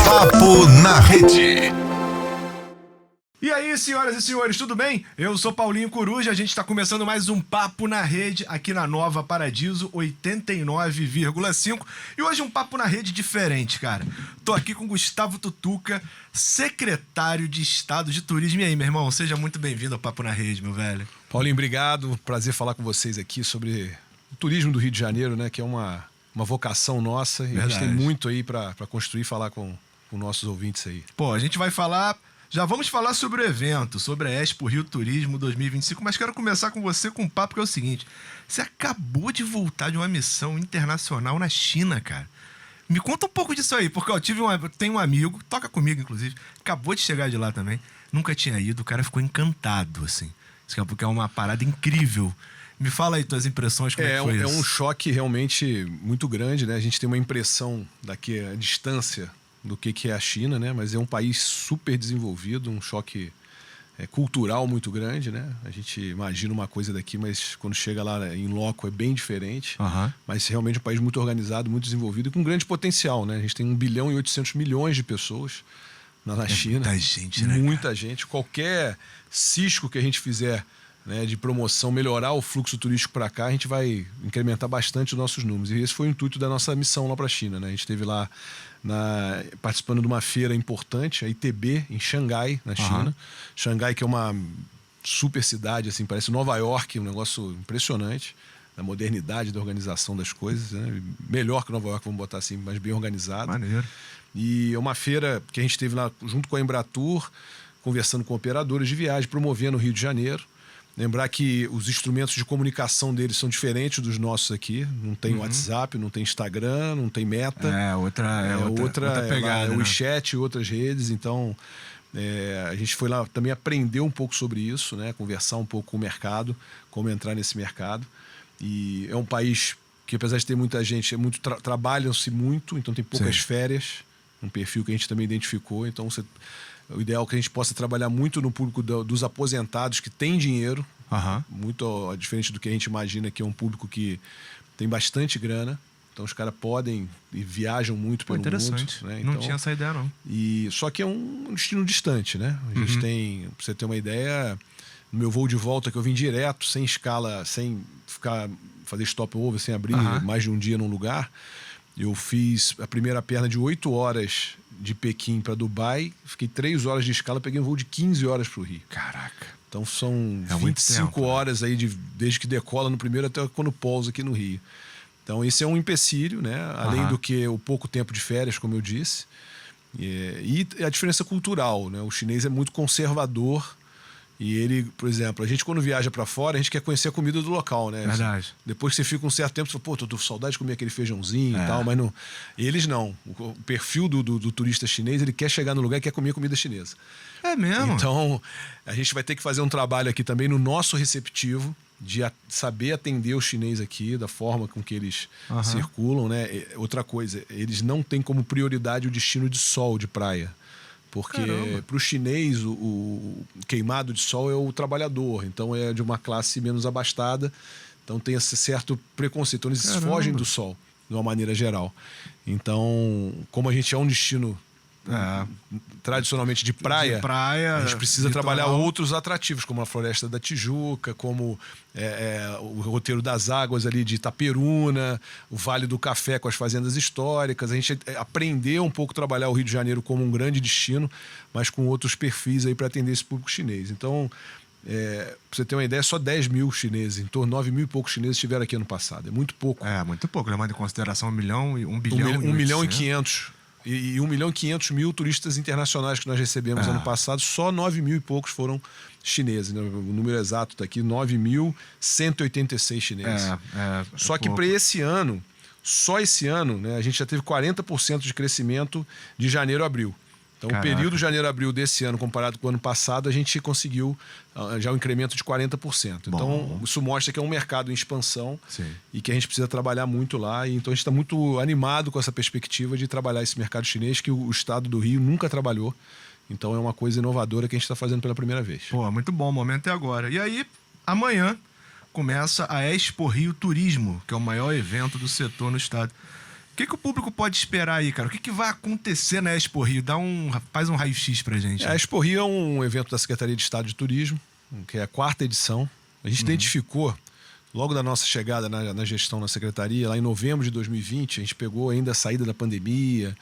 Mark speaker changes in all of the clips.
Speaker 1: Papo na Rede.
Speaker 2: E aí, senhoras e senhores, tudo bem? Eu sou Paulinho Coruja, a gente está começando mais um Papo na Rede aqui na Nova Paradiso 89,5. E hoje um Papo na Rede diferente, cara. Tô aqui com Gustavo Tutuca, secretário de Estado de Turismo. E aí, meu irmão, seja muito bem-vindo ao Papo na Rede, meu velho.
Speaker 3: Paulinho, obrigado. Prazer falar com vocês aqui sobre o turismo do Rio de Janeiro, né? Que é uma vocação nossa. E a gente tem muito aí para construir e falar com nossos ouvintes aí.
Speaker 2: Pô, a gente vai falar... Já vamos falar sobre o evento, sobre a Expo Rio Turismo 2025, mas quero começar com você com um papo que é o seguinte. Você acabou de voltar de uma missão internacional na China, cara. Me conta um pouco disso aí, porque eu tenho um amigo, toca comigo inclusive, acabou de chegar de lá também, nunca tinha ido, o cara ficou encantado, assim. Porque é uma parada incrível. Me fala aí tuas impressões, como é que foi isso?
Speaker 3: É um choque realmente muito grande, né? A gente tem uma impressão daqui à distância do que é a China, né? Mas é um país super desenvolvido, um choque cultural muito grande, né? A gente imagina uma coisa daqui, mas quando chega lá em loco é bem diferente.
Speaker 2: Uhum.
Speaker 3: Mas realmente é um país muito organizado, muito desenvolvido e com grande potencial, né? A gente tem 1 bilhão e 800 milhões de pessoas na China.
Speaker 2: Muita gente, né?
Speaker 3: Muita gente. Qualquer cisco que a gente fizer, né, de promoção, melhorar o fluxo turístico para cá, a gente vai incrementar bastante os nossos números. E esse foi o intuito da nossa missão lá para a China, né? A gente esteve lá participando de uma feira importante, a ITB, em Xangai, na China. Xangai, que é uma super cidade, assim, parece Nova York, um negócio impressionante, da modernidade, da organização das coisas, né? Melhor que Nova York, vamos botar assim, mas bem organizado.
Speaker 2: Maneiro.
Speaker 3: E é uma feira que a gente esteve lá junto com a Embratur, conversando com operadores de viagem, promovendo o Rio de Janeiro. Lembrar que os instrumentos de comunicação deles são diferentes dos nossos aqui. Não tem WhatsApp, não tem Instagram, não tem Meta.
Speaker 2: Outra pegada,
Speaker 3: o WeChat e outras redes. Então, a gente foi lá também aprender um pouco sobre isso, né? Conversar um pouco com o mercado, como entrar nesse mercado. E é um país que, apesar de ter muita gente, trabalham-se muito, então tem poucas férias. Um perfil que a gente também identificou. Então, o ideal é que a gente possa trabalhar muito no público dos aposentados que tem dinheiro, muito diferente do que a gente imagina, que é um público que tem bastante grana. Então os caras podem e viajam muito pelo mundo. Né? Então,
Speaker 2: não tinha essa ideia, não.
Speaker 3: Só que é um destino distante, né? A gente tem, pra você ter uma ideia, no meu voo de volta, que eu vim direto, sem escala, sem fazer stopover, sem abrir mais de um dia num lugar. Eu fiz a primeira perna de 8 horas de Pequim para Dubai, fiquei 3 horas de escala, peguei um voo de 15 horas para o Rio.
Speaker 2: Caraca.
Speaker 3: Então são 25
Speaker 2: tempo,
Speaker 3: horas aí desde que decola no primeiro até quando pousa aqui no Rio. Então esse é um empecilho, né? Além do que o pouco tempo de férias, como eu disse. E a diferença cultural, né? O chinês é muito conservador. E ele, por exemplo, a gente quando viaja para fora, a gente quer conhecer a comida do local, né?
Speaker 2: Verdade.
Speaker 3: Depois que você fica um certo tempo, você fala, pô, tô com saudade de comer aquele feijãozinho e tal, mas não. Eles não. O perfil do turista chinês, ele quer chegar no lugar e quer comer comida chinesa.
Speaker 2: É mesmo?
Speaker 3: Então, a gente vai ter que fazer um trabalho aqui também no nosso receptivo, de saber atender o chinês aqui, da forma com que eles circulam, né? Outra coisa, eles não têm como prioridade o destino de sol, de praia. Porque para o chinês o queimado de sol é o trabalhador, então é de uma classe menos abastada, então tem esse certo preconceito, então eles fogem do sol de uma maneira geral. Então, como a gente é um destino tradicionalmente de praia, a gente precisa trabalhar outros atrativos, como a Floresta da Tijuca, como o roteiro das águas ali de Itaperuna, o Vale do Café com as fazendas históricas. A gente aprendeu um pouco a trabalhar o Rio de Janeiro como um grande destino, mas com outros perfis aí para atender esse público chinês. Então, pra você ter uma ideia, só 10 mil chineses, em torno de 9 mil e poucos chineses estiveram aqui ano passado. É muito pouco.
Speaker 2: Muito pouco, levando em consideração 1 milhão e 1 bilhão.
Speaker 3: 1 milhão e 500. E 1 milhão e 500 mil turistas internacionais que nós recebemos ano passado, só 9 mil e poucos foram chineses. Né? O número exato está aqui, 9.186 chineses. Só que para esse ano, só esse ano, né, a gente já teve 40% de crescimento de janeiro a abril. Então, o período janeiro-abril desse ano, comparado com o ano passado, a gente conseguiu já um incremento de 40%. Então, isso mostra que é um mercado em expansão e que a gente precisa trabalhar muito lá. E, então, a gente está muito animado com essa perspectiva de trabalhar esse mercado chinês que o estado do Rio nunca trabalhou. Então, é uma coisa inovadora que a gente está fazendo pela primeira vez.
Speaker 2: Pô, muito bom, o momento é agora. E aí, amanhã, começa a Expo Rio Turismo, que é o maior evento do setor no estado. que o público pode esperar aí, cara? O que vai acontecer na Expo Rio? Faz um raio-x pra gente.
Speaker 3: A Expo Rio é um evento da Secretaria de Estado de Turismo, que é a 4ª edição. A gente identificou, logo da nossa chegada na gestão na Secretaria, lá em novembro de 2020, a gente pegou ainda a saída da pandemia,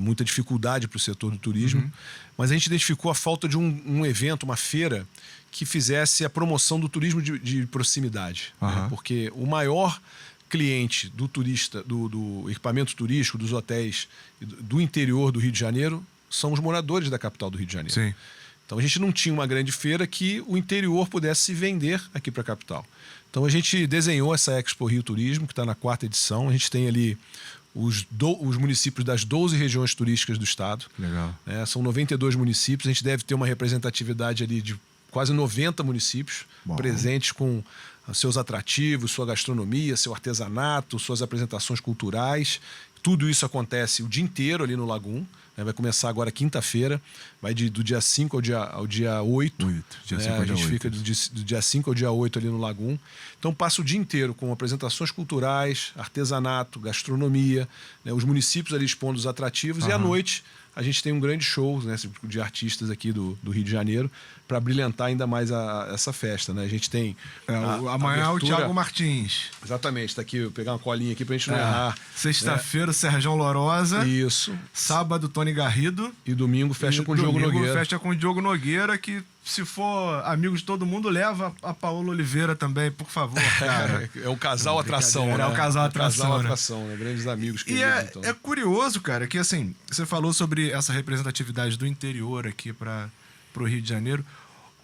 Speaker 3: muita dificuldade para o setor do turismo, mas a gente identificou a falta de um evento, uma feira, que fizesse a promoção do turismo de proximidade. Né? Porque o maior cliente do turista, do equipamento turístico, dos hotéis do interior do Rio de Janeiro, são os moradores da capital do Rio de Janeiro.
Speaker 2: Sim.
Speaker 3: Então a gente não tinha uma grande feira que o interior pudesse se vender aqui para a capital. Então a gente desenhou essa Expo Rio Turismo, que está na 4ª edição. A gente tem ali os municípios das 12 regiões turísticas do estado.
Speaker 2: Legal.
Speaker 3: São 92 municípios. A gente deve ter uma representatividade ali de quase 90 municípios presentes com seus atrativos, sua gastronomia, seu artesanato, suas apresentações culturais. Tudo isso acontece o dia inteiro ali no Lagum. Vai começar agora quinta-feira, vai do dia 5 ao dia 8. A gente fica do dia 5 ao dia 8 ali no Lagum. Então passa o dia inteiro com apresentações culturais, artesanato, gastronomia, os municípios ali expondo os atrativos. E à noite a gente tem um grande show, né, de artistas aqui do Rio de Janeiro para brilhantar ainda mais essa festa. Né? A gente tem
Speaker 2: amanhã
Speaker 3: abertura...
Speaker 2: o Thiago Martins.
Speaker 3: Exatamente, está aqui, vou pegar uma colinha aqui para a gente não errar.
Speaker 2: Sexta-feira, Serjão Lorosa.
Speaker 3: Isso.
Speaker 2: Sábado, Tony Garrido.
Speaker 3: E domingo fecha com o Diogo Nogueira.
Speaker 2: Fecha com o Diogo Nogueira, que se for amigo de todo mundo, leva a Paola Oliveira também, por favor, cara.
Speaker 3: É um casal atração, né?
Speaker 2: É um casal atração,
Speaker 3: né? Grandes amigos.
Speaker 2: E é curioso, cara, que assim, você falou sobre essa representatividade do interior aqui para o Rio de Janeiro.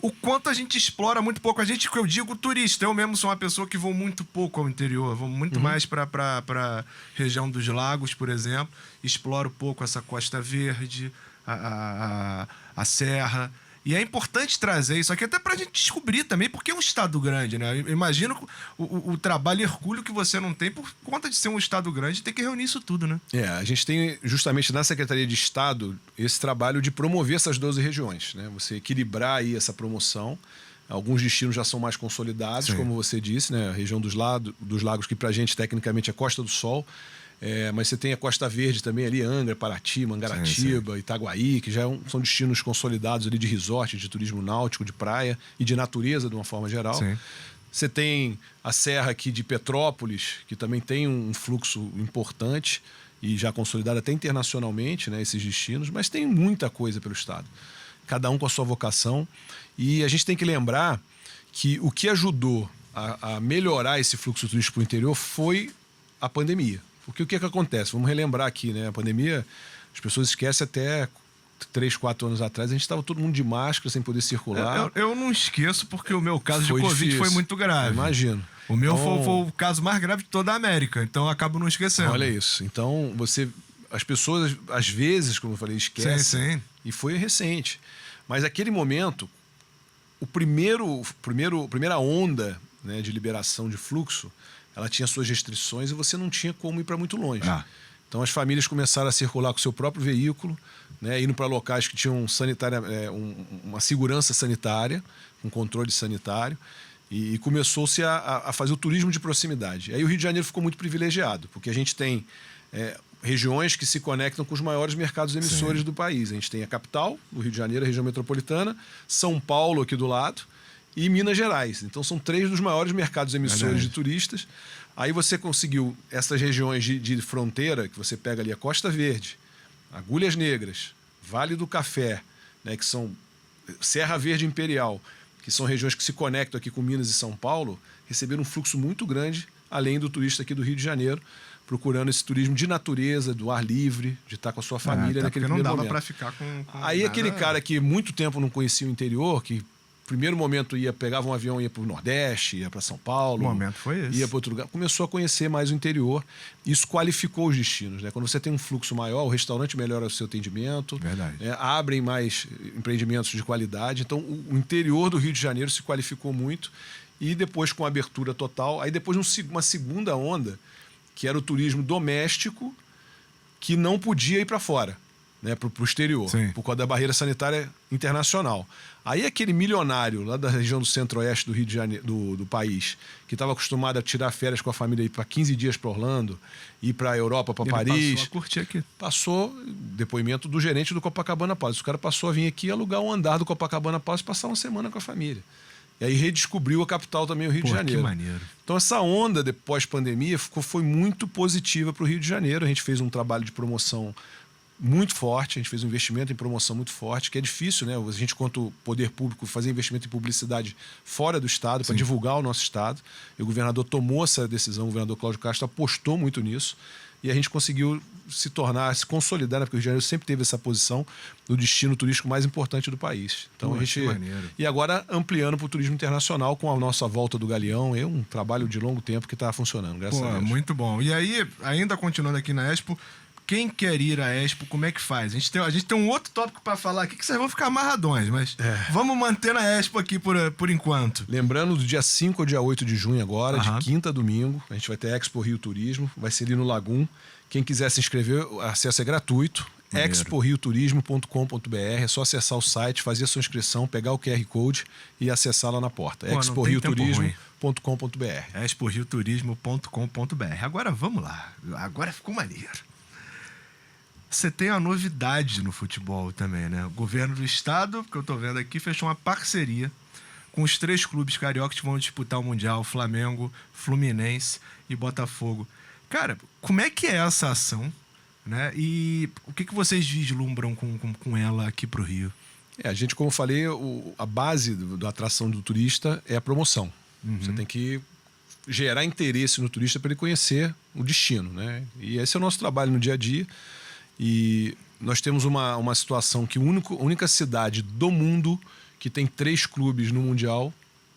Speaker 2: O quanto a gente explora muito pouco. A gente, que eu digo, turista. Eu mesmo sou uma pessoa que vou muito pouco ao interior. Vou muito mais para região dos lagos, por exemplo. Exploro pouco essa Costa Verde, a Serra. E é importante trazer isso aqui até pra gente descobrir também, porque é um estado grande, né? Eu imagino o trabalho hercúleo que você não tem por conta de ser um estado grande, tem que reunir isso tudo, né?
Speaker 3: A gente tem justamente na Secretaria de Estado esse trabalho de promover essas 12 regiões, né? Você equilibrar aí essa promoção. Alguns destinos já são mais consolidados, como você disse, né? A região dos lagos, que pra gente tecnicamente é Costa do Sol. Mas você tem a Costa Verde também ali, Angra, Paraty, Mangaratiba, Itaguaí, que já são destinos consolidados ali de resort, de turismo náutico, de praia e de natureza de uma forma geral.
Speaker 2: Sim.
Speaker 3: Você tem a Serra aqui de Petrópolis, que também tem um fluxo importante e já consolidado até internacionalmente, né, esses destinos, mas tem muita coisa pelo estado. Cada um com a sua vocação. E a gente tem que lembrar que o que ajudou a melhorar esse fluxo turístico para o interior foi a pandemia. Porque o que acontece? Vamos relembrar aqui, né? A pandemia, as pessoas esquecem até 3, 4 anos atrás, a gente estava todo mundo de máscara, sem poder circular.
Speaker 2: Eu não esqueço, porque o meu caso de Covid
Speaker 3: difícil.
Speaker 2: foi muito grave.
Speaker 3: Imagino.
Speaker 2: O meu foi o caso mais grave de toda a América, então eu acabo não esquecendo.
Speaker 3: Olha isso. Então, as pessoas, às vezes, como eu falei, esquecem.
Speaker 2: Sim.
Speaker 3: E foi recente. Mas aquele momento, a primeira onda, né, de liberação de fluxo, ela tinha suas restrições e você não tinha como ir para muito longe. Então as famílias começaram a circular com o seu próprio veículo, né, indo para locais que tinham uma segurança sanitária, um controle sanitário, e começou-se a fazer o turismo de proximidade. Aí o Rio de Janeiro ficou muito privilegiado, porque a gente tem regiões que se conectam com os maiores mercados emissores do país. A gente tem a capital, o Rio de Janeiro, a região metropolitana, São Paulo aqui do lado, e Minas Gerais. Então são 3 dos maiores mercados emissores de turistas. Aí você conseguiu essas regiões de fronteira, que você pega ali a Costa Verde, Agulhas Negras, Vale do Café, né, que são Serra Verde Imperial, que são regiões que se conectam aqui com Minas e São Paulo, receberam um fluxo muito grande, além do turista aqui do Rio de Janeiro, procurando esse turismo de natureza, do ar livre, de estar com a sua família naquele primeiro momento.
Speaker 2: Não dava para ficar com
Speaker 3: aí nada... aquele cara que muito tempo não conhecia o interior, que primeiro momento pegava um avião, ia para o Nordeste, ia para São Paulo.
Speaker 2: O momento foi esse.
Speaker 3: Ia para outro lugar. Começou a conhecer mais o interior. Isso qualificou os destinos, né? Quando você tem um fluxo maior, o restaurante melhora o seu atendimento.
Speaker 2: Verdade.
Speaker 3: Abrem mais empreendimentos de qualidade. Então, o interior do Rio de Janeiro se qualificou muito. E depois, com a abertura total, aí depois uma segunda onda, que era o turismo doméstico, que não podia ir para fora. né, para o exterior,
Speaker 2: Sim.
Speaker 3: por causa da barreira sanitária internacional. Aí aquele milionário lá da região do centro-oeste do Rio de Janeiro, do país, que estava acostumado a tirar férias com a família e ir para 15 dias para Orlando, ir para a Europa, para
Speaker 2: Ele
Speaker 3: Paris.
Speaker 2: passou a curtir aqui.
Speaker 3: Passou depoimento do gerente do Copacabana Palace. O cara passou a vir aqui alugar um andar do Copacabana Palace e passar uma semana com a família. E aí redescobriu a capital também, o Rio de Janeiro.
Speaker 2: Que maneiro.
Speaker 3: Então essa onda de pós-pandemia foi muito positiva para o Rio de Janeiro. A gente fez um trabalho de promoção muito forte, a gente fez um investimento em promoção muito forte, que é difícil, né? A gente, quanto poder público, fazer investimento em publicidade fora do Estado, para divulgar o nosso Estado. E o governador tomou essa decisão, o governador Cláudio Castro apostou muito nisso. E a gente conseguiu se consolidar, né? Porque o Rio de Janeiro sempre teve essa posição do destino turístico mais importante do país. Então a gente. E agora ampliando para o turismo internacional com a nossa volta do Galeão. É um trabalho de longo tempo que está funcionando, graças a Deus.
Speaker 2: Muito bom. E aí, ainda continuando aqui na Expo, quem quer ir à Expo, como é que faz? A gente tem um outro tópico para falar aqui que vocês vão ficar amarradões, mas vamos manter na Expo aqui por enquanto.
Speaker 3: Lembrando, do dia 5 ao dia 8 de junho agora, de quinta a domingo, a gente vai ter Expo Rio Turismo, vai ser ali no Lagum. Quem quiser se inscrever, o acesso é gratuito. exporioturismo.com.br, é só acessar o site, fazer a sua inscrição, pegar o QR Code e acessar lá na porta. exporioturismo.com.br.
Speaker 2: exporioturismo.com.br. Agora vamos lá. Agora ficou maneiro. Você tem uma novidade no futebol também, né? O governo do estado, que eu tô vendo aqui, fechou uma parceria com os 3 clubes cariocas que vão disputar o Mundial: Flamengo, Fluminense e Botafogo. Cara, como é que é essa ação, né? E o que vocês vislumbram com ela aqui pro Rio?
Speaker 3: A gente, como eu falei, a base da atração do turista é a promoção. Você tem que gerar interesse no turista para ele conhecer o destino, né? E esse é o nosso trabalho no dia a dia. E nós temos uma situação que a única cidade do mundo que tem 3 clubes no Mundial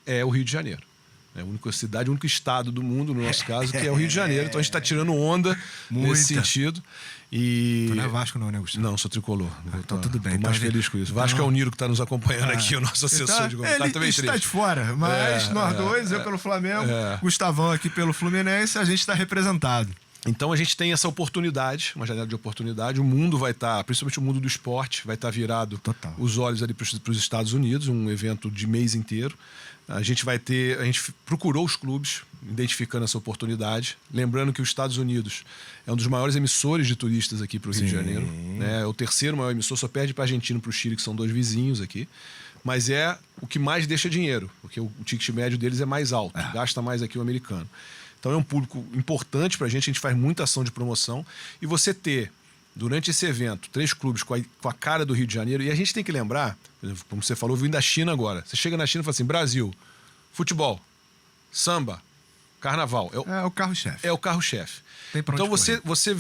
Speaker 3: é o Rio de Janeiro. É a única cidade, o único estado do mundo, no nosso caso, que é o Rio de Janeiro. Então a gente está tirando onda nesse sentido. E...
Speaker 2: Tu não é Vasco não, né, Gustavo?
Speaker 3: Não, sou tricolor.
Speaker 2: Então tudo bem.
Speaker 3: Tô mais feliz com isso. Vasco é o Niro que está nos acompanhando aqui, o nosso assessor de governo.
Speaker 2: Ele
Speaker 3: também
Speaker 2: está de fora, mas nós dois, eu pelo Flamengo, Gustavão aqui pelo Fluminense, a gente está representado.
Speaker 3: Então a gente tem essa oportunidade, uma janela de oportunidade. O mundo vai estar, principalmente o mundo do esporte, vai estar virado os olhos ali para os Estados Unidos, um evento de mês inteiro. A gente procurou os clubes, identificando essa oportunidade. Lembrando que os Estados Unidos é um dos maiores emissores de turistas aqui para o Rio de Janeiro. Né? É o 3º maior emissor, só perde para a Argentina e para o Chile, que são 2 vizinhos aqui. Mas é o que mais deixa dinheiro, porque o ticket médio deles é mais alto, gasta mais aqui o americano. Então é um público importante para a gente faz muita ação de promoção. E você ter, durante esse evento, 3 clubes com a cara do Rio de Janeiro, e a gente tem que lembrar, como você falou, vindo da China agora. Você chega na China e fala assim: Brasil, futebol, samba, carnaval.
Speaker 2: É o carro-chefe.
Speaker 3: É o carro-chefe. Então você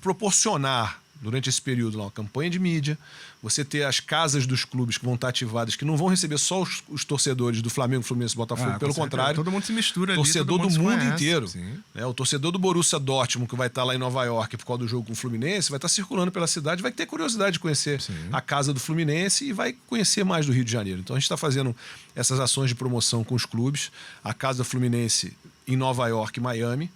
Speaker 3: proporcionar durante esse período lá uma campanha de mídia, você ter as casas dos clubes que vão estar ativadas, que não vão receber só os torcedores do Flamengo, Fluminense e Botafogo, pelo contrário.
Speaker 2: Todo mundo se mistura ali.
Speaker 3: Torcedor do mundo inteiro.
Speaker 2: Sim.
Speaker 3: O torcedor do Borussia Dortmund, que vai estar lá em Nova York por causa do jogo com o Fluminense, vai estar circulando pela cidade, vai ter curiosidade de conhecer a casa do Fluminense e vai conhecer mais do Rio de Janeiro. Então a gente está fazendo essas ações de promoção com os clubes. A casa do Fluminense em Nova York e Miami,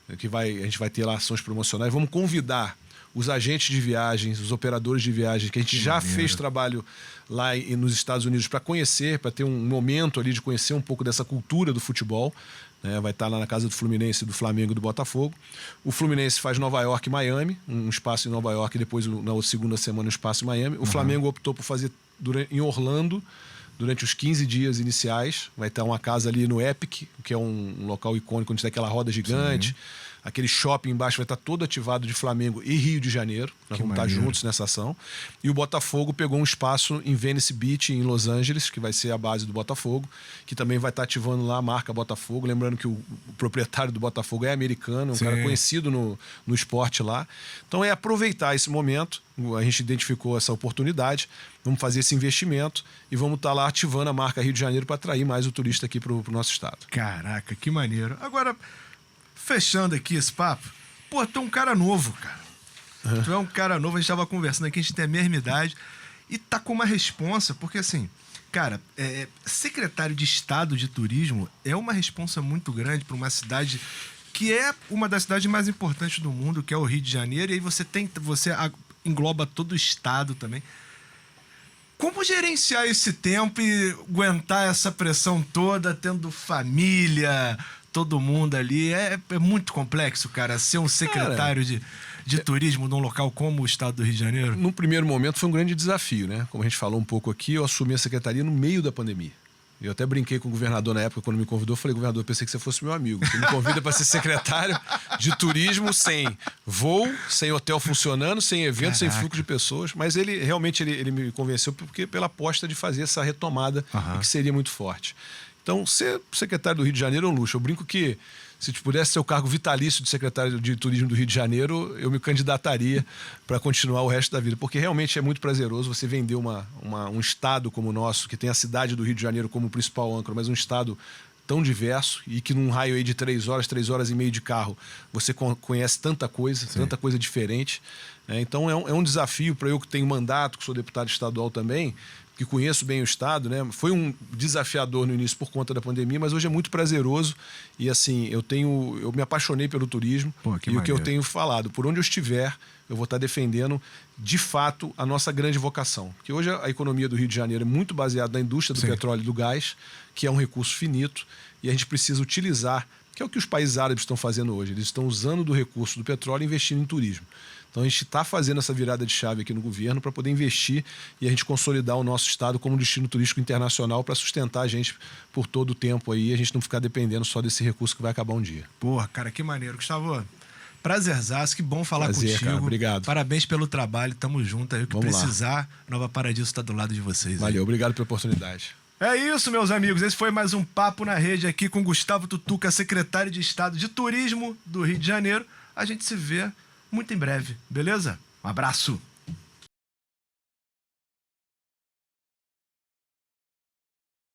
Speaker 3: a gente vai ter lá ações promocionais. Vamos convidar os agentes de viagens, os operadores de viagens, que a gente já fez trabalho lá nos Estados Unidos para conhecer, para ter um momento ali de conhecer um pouco dessa cultura do futebol. Vai estar lá na casa do Fluminense, do Flamengo e do Botafogo. O Fluminense faz Nova York e Miami, um espaço em Nova York e depois, na segunda semana, um espaço em Miami. O Flamengo optou por fazer em Orlando, durante os 15 dias iniciais. Vai ter uma casa ali no Epic, que é um local icônico, onde tem aquela roda gigante. Aquele shopping embaixo vai estar todo ativado de Flamengo e Rio de Janeiro. Nós vamos estar juntos nessa ação. E o Botafogo pegou um espaço em Venice Beach, em Los Angeles, que vai ser a base do Botafogo, que também vai estar ativando lá a marca Botafogo. Lembrando que o proprietário do Botafogo é americano, é um cara conhecido no esporte lá. Então é aproveitar esse momento. A gente identificou essa oportunidade, vamos fazer esse investimento e vamos estar lá ativando a marca Rio de Janeiro para atrair mais o turista aqui para o nosso estado.
Speaker 2: Caraca, que maneiro. Agora, fechando aqui esse papo, pô, tu é um cara novo, cara. Tu é um cara novo, a gente estava conversando aqui, a gente tem a mesma idade e tá com uma responsa, porque assim, cara, secretário de Estado de Turismo é uma responsa muito grande para uma cidade que é uma das cidades mais importantes do mundo, que é o Rio de Janeiro, e aí você engloba todo o estado também. Como gerenciar esse tempo e aguentar essa pressão toda, tendo família, todo mundo ali? É muito complexo, cara, ser um secretário de turismo num local como o estado do Rio de Janeiro?
Speaker 3: No primeiro momento foi um grande desafio, né? Como a gente falou um pouco aqui, eu assumi a secretaria no meio da pandemia. Eu até brinquei com o governador na época, quando me convidou, falei, governador, eu pensei que você fosse meu amigo. Você me convida para ser secretário de turismo sem voo, sem hotel funcionando, sem evento, sem fluxo de pessoas. Mas ele realmente ele me convenceu pela aposta de fazer essa retomada, que seria muito forte. Então, ser secretário do Rio de Janeiro é um luxo. Eu brinco que se pudesse ser o cargo vitalício de secretário de turismo do Rio de Janeiro, eu me candidataria para continuar o resto da vida, porque realmente é muito prazeroso você vender um estado como o nosso, que tem a cidade do Rio de Janeiro como principal âncora, mas um estado tão diverso e que num raio aí de 3 horas e meia de carro, você conhece tanta coisa diferente. Então é um desafio para eu que tenho mandato, que sou deputado estadual também, que conheço bem o estado, né? Foi um desafiador no início por conta da pandemia, mas hoje é muito prazeroso e assim, eu me apaixonei pelo turismo.
Speaker 2: Pô,
Speaker 3: e o que eu tenho falado, por onde eu estiver, eu vou estar defendendo de fato a nossa grande vocação. Porque hoje a economia do Rio de Janeiro é muito baseada na indústria do petróleo e do gás, que é um recurso finito e a gente precisa utilizar, que é o que os países árabes estão fazendo hoje. Eles estão usando do recurso do petróleo e investindo em turismo. Então a gente está fazendo essa virada de chave aqui no governo para poder investir e a gente consolidar o nosso estado como destino turístico internacional para sustentar a gente por todo o tempo aí e a gente não ficar dependendo só desse recurso que vai acabar um dia.
Speaker 2: Porra, cara, que maneiro. Gustavo, prazerzaço, que bom falar
Speaker 3: Prazer,
Speaker 2: contigo.
Speaker 3: cara, obrigado.
Speaker 2: Parabéns pelo trabalho, tamo junto aí. O que
Speaker 3: Vamos
Speaker 2: precisar, Nova Paradiso está do lado de vocês.
Speaker 3: Valeu, obrigado pela oportunidade.
Speaker 2: É isso, meus amigos. Esse foi mais um Papo na Rede aqui com Gustavo Tutuca, secretário de Estado de Turismo do Rio de Janeiro. A gente se vê muito em breve, beleza? Um abraço.